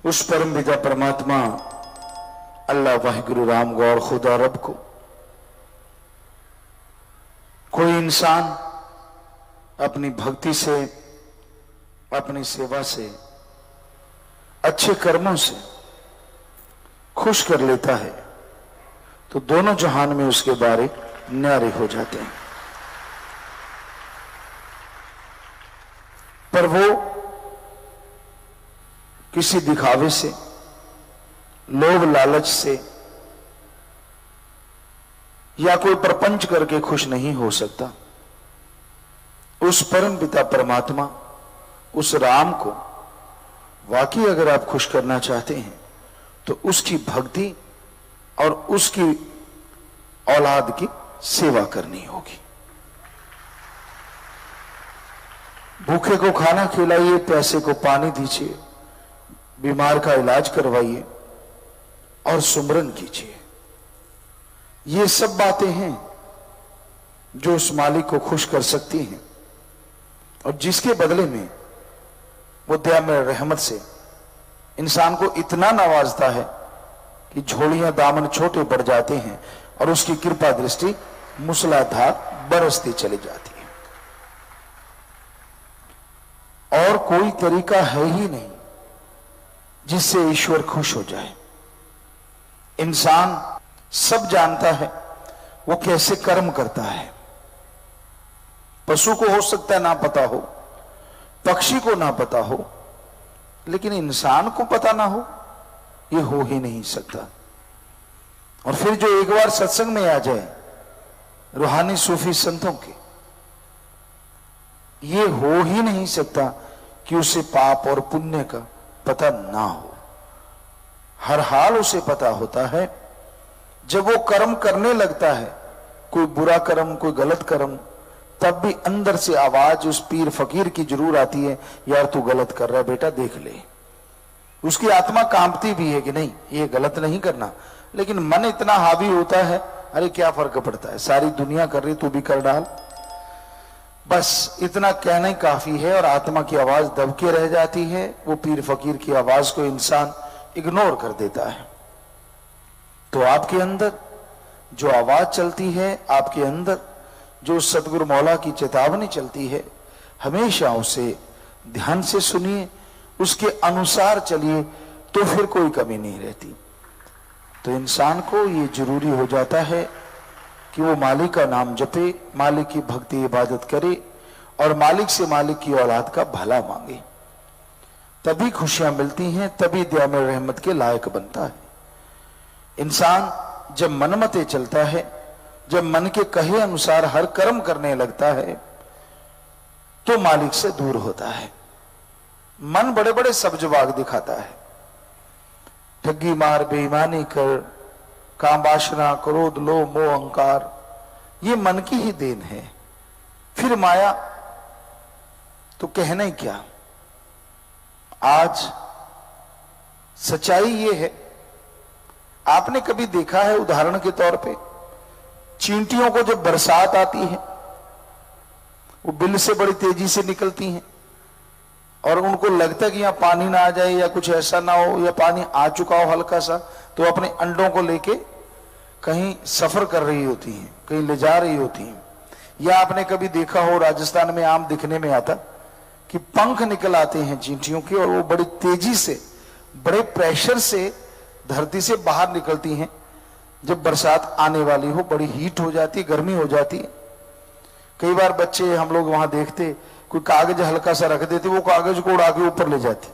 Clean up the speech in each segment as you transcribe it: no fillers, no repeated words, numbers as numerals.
उस परम पिता परमात्मा अल्लाह वाहिगुरु राम गौर खुदा रब को कोई इंसान अपनी भक्ति से, अपनी सेवा से, अच्छे कर्मों से खुश कर लेता है तो दोनों जहान में उसके बारे न्यारे हो जाते हैं। पर वो किसी दिखावे से, लोभ लालच से या कोई प्रपंच करके खुश नहीं हो सकता। उस परम पिता परमात्मा, उस राम को वाकई अगर आप खुश करना चाहते हैं तो उसकी भक्ति और उसकी औलाद की सेवा करनी होगी। भूखे को खाना खिलाइए, प्यासे को पानी दीजिए, बीमार का इलाज करवाइए और सुमरन कीजिए। ये सब बातें हैं जो उस मालिक को खुश कर सकती हैं और जिसके बदले में वो दयामय रहमत से इंसान को इतना नवाजता है कि झोलियां दामन छोटे पड़ जाते हैं और उसकी कृपा दृष्टि मूसलाधार बरसती चली जाती है। और कोई तरीका है ही नहीं जिससे ईश्वर खुश हो जाए। इंसान सब जानता है वो कैसे कर्म करता है। पशु को हो सकता है ना पता हो, पक्षी को ना पता हो, लेकिन इंसान को पता ना हो, ये हो ही नहीं सकता। और फिर जो एक बार सत्संग में आ जाए रूहानी सूफी संतों के, ये हो ही नहीं सकता कि उसे पाप और पुण्य का पता ना हो। हर हाल उसे पता होता है। जब वो कर्म करने लगता है, कोई बुरा कर्म, कोई गलत कर्म, तब भी अंदर से आवाज उस पीर फकीर की जरूर आती है, यार तू गलत कर रहा है बेटा, देख ले। उसकी आत्मा कांपती भी है कि नहीं ये गलत नहीं करना, लेकिन मन इतना हावी होता है, अरे क्या फर्क पड़ता है, सारी दुनिया कर रही तू भी कर डाल। बस इतना कहना ही काफी है और आत्मा की आवाज दबके रह जाती है। वो पीर फकीर की आवाज को इंसान इग्नोर कर देता है। तो आपके अंदर जो आवाज चलती है, आपके अंदर जो सतगुरु मौला की चेतावनी चलती है, हमेशा उसे ध्यान से सुनिए, उसके अनुसार चलिए, तो फिर कोई कमी नहीं रहती। तो इंसान को ये जरूरी हो जाता है कि वो मालिक का नाम जपे, मालिक की भक्ति इबादत करे और मालिक से मालिक की औलाद का भला मांगे। तभी खुशियां मिलती हैं, तभी दयामय रहमत के लायक बनता है। इंसान जब मनमते चलता है, जब मन के कहे अनुसार हर कर्म करने लगता है, तो मालिक से दूर होता है। मन बड़े बड़े सब्जवाग दिखाता है, ठगी मार, बेईमानी कर, काम वासना, क्रोध, लोभ, मोह, अहंकार, ये मन की ही देन है। फिर माया तो कहना ही क्या। आज सच्चाई ये है, आपने कभी देखा है उदाहरण के तौर पे, चींटियों को जब बरसात आती है वो बिल से बड़ी तेजी से निकलती हैं और उनको लगता है कि यहां पानी ना आ जाए या कुछ ऐसा ना हो, या पानी आ चुका हो हल्का सा, तो अपने अंडों को लेके कहीं सफर कर रही होती हैं, कहीं ले जा रही होती हैं। या आपने कभी देखा हो, राजस्थान में आम दिखने में आता कि पंख निकल आते हैं चींटियों के और वो बड़ी तेजी से, बड़े प्रेशर से धरती से बाहर निकलती हैं। जब बरसात आने वाली हो, बड़ी हीट हो जाती है, गर्मी हो जाती है। कई बार बच्चे हम लोग वहां देखते, कोई कागज हल्का सा रख देते, वो कागज को उड़ा के ऊपर ले जाती,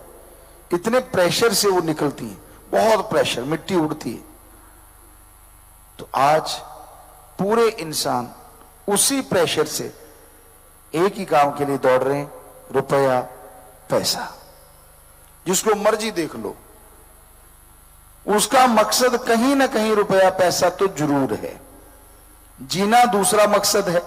इतने प्रेशर से वो निकलती है, बहुत प्रेशर, मिट्टी उड़ती है। तो आज पूरे इंसान उसी प्रेशर से एक ही काम के लिए दौड़ रहे हैं, रुपया पैसा। जिसको मर्जी देख लो, उसका मकसद कहीं ना कहीं रुपया पैसा तो जरूर है। जीना दूसरा मकसद है।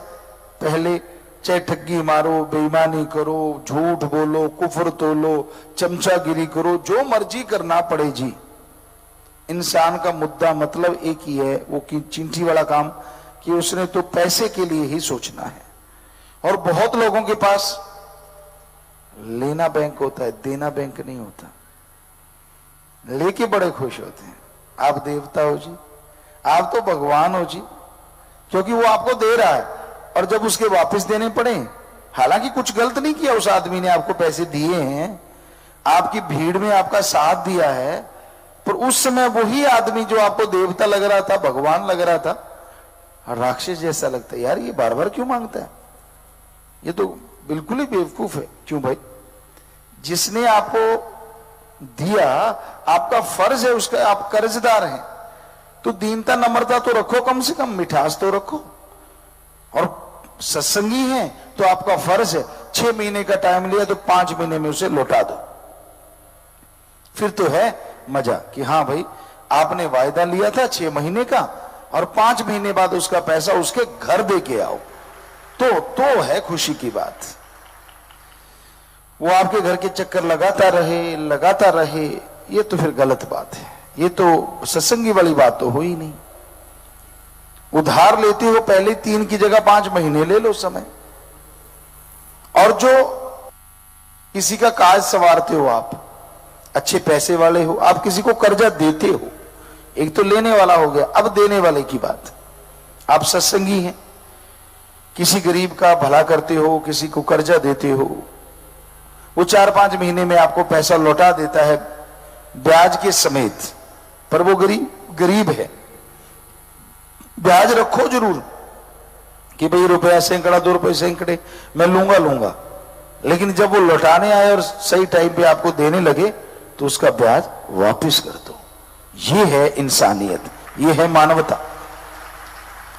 पहले चाहे ठगी मारो, बेईमानी करो, झूठ बोलो, कुफर तोलो, चमचागिरी करो, जो मर्जी करना पड़े जी। इंसान का मुद्दा मतलब एक ही है, वो की चिंठी वाला काम, कि उसने तो पैसे के लिए ही सोचना है। और बहुत लोगों के पास लेना बैंक होता है, देना बैंक नहीं होता। लेके बड़े खुश होते हैं। आप देवता हो जी, आप तो भगवान हो जी, क्योंकि वो आपको दे रहा है। और जब उसके वापस देने पड़े, हालांकि कुछ गलत नहीं किया उस आदमी ने, आपको पैसे दिए हैं, आपकी भीड़ में आपका साथ दिया है, पर उस समय वही आदमी जो आपको देवता लग रहा था, भगवान लग रहा था, राक्षस जैसा लगता है। यार ये बार बार क्यों मांगता है, ये तो बिल्कुल ही बेवकूफ है। क्यों भाई, जिसने आपको दिया, आपका फर्ज है उसका, आप कर्जदार हैं, तो दीनता नम्रता तो रखो, कम से कम मिठास तो रखो। और सत्संगी हैं तो आपका फर्ज है, 6 महीने का टाइम लिया तो 5 महीने में उसे लौटा दो। फिर तो है मजा कि हाँ भाई आपने वायदा लिया था 6 महीने का, और 5 महीने बाद उसका पैसा उसके घर दे के आओ, तो है खुशी की बात। वो आपके घर के चक्कर लगाता रहे, ये तो फिर गलत बात है। ये तो सत्संगी वाली बात तो हो ही नहीं। उधार लेते हो, पहले 3 की जगह 5 महीने ले लो समय। और जो किसी का काज संवारते हो, आप अच्छे पैसे वाले हो, आप किसी को कर्जा देते हो, एक तो लेने वाला हो गया, अब देने वाले की बात। आप सत्संगी हैं, किसी गरीब का भला करते हो, किसी को कर्जा देते हो, वो 4-5 महीने में आपको पैसा लौटा देता है ब्याज के समेत, पर वो गरीब है। ब्याज रखो जरूर कि भाई रुपया सैकड़ा, 2 रुपए सैकड़े मैं लूंगा, लेकिन जब वो लौटाने आए और सही टाइम पे आपको देने लगे तो उसका ब्याज वापस कर दो। ये है इंसानियत, ये है मानवता।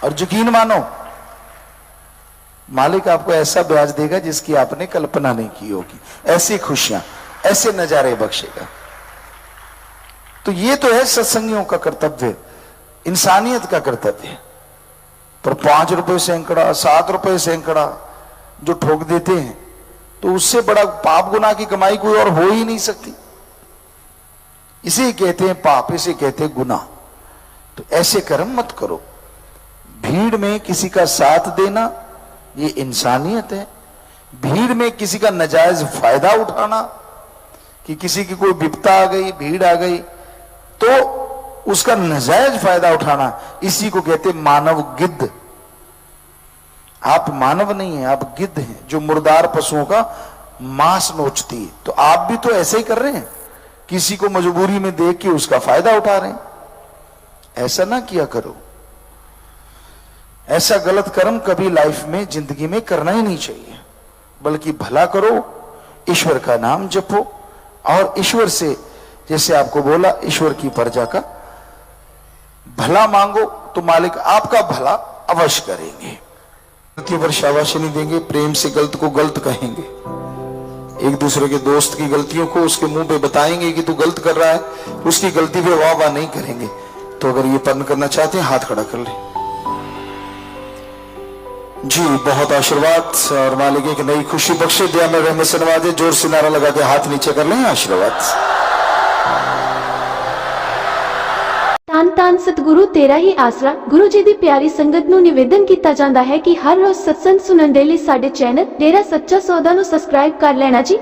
और यकीन मानो, मालिक आपको ऐसा ब्याज देगा जिसकी आपने कल्पना नहीं की होगी, ऐसी खुशियां, ऐसे नजारे बख्शेगा। तो ये तो है सत्संगियों का कर्तव्य, इंसानियत का कर्तव्य। पर 5 रुपए सैकड़ा, 7 रुपए सैकड़ा जो ठोक देते हैं, तो उससे बड़ा पाप गुनाह की कमाई कोई और हो ही नहीं सकती। इसे कहते हैं पाप, इसे कहते हैं गुनाह। तो ऐसे कर्म मत करो। भीड़ में किसी का साथ देना ये इंसानियत है। भीड़ में किसी का नाजायज फायदा उठाना, कि किसी की कोई विपदा आ गई, भीड़ आ गई, तो उसका नाजायज फायदा उठाना, इसी को कहते मानव गिद्ध। आप मानव नहीं है, आप गिद्ध हैं जो मुर्दार पशुओं का मांस नोचती है। तो आप भी तो ऐसे ही कर रहे हैं, किसी को मजबूरी में देख के उसका फायदा उठा रहे हैं। ऐसा ना किया करो। ऐसा गलत कर्म कभी लाइफ में, जिंदगी में करना ही नहीं चाहिए। बल्कि भला करो, ईश्वर का नाम जपो, और ईश्वर से, जैसे आपको बोला, ईश्वर की प्रजा का भला मांगो तो मालिक आपका भला अवश्य करेंगे। गलती वर्षा अवश्य नहीं देंगे। प्रेम से गलत को गलत कहेंगे, एक दूसरे के दोस्त की गलतियों को उसके मुंह पे बताएंगे कि तू गलत कर रहा है, उसकी गलती पे वाह वाह नहीं करेंगे। तो अगर ये पन करना चाहते हैं, हाथ खड़ा कर ले जी। बहुत आशीर्वाद, और मालिक एक नई खुशी बख्शे, दिया में रहमत से नवाजे। जोर से नारा लगा के हाथ नीचे कर लें, आशीर्वाद। ਧੰਨ ਧੰਨ ਸਤਿਗੁਰੂ ਤੇਰਾ ਹੀ ਆਸਰਾ। ਗੁਰੂ ਜੀ ਦੀ ਪਿਆਰੀ ਸੰਗਤ ਨੂੰ ਨਿਵੇਦਨ ਕੀਤਾ ਜਾਂਦਾ ਹੈ ਕਿ ਹਰ ਰੋਜ਼ ਸਤਸੰਗ ਸੁਣਨ ਦੇ ਲਈ ਸਾਡੇ ਚੈਨਲ ਡੇਰਾ ਸੱਚਾ ਸੌਦਾ ਨੂੰ ਸਬਸਕ੍ਰਾਈਬ ਕਰ ਲੈਣਾ ਜੀ।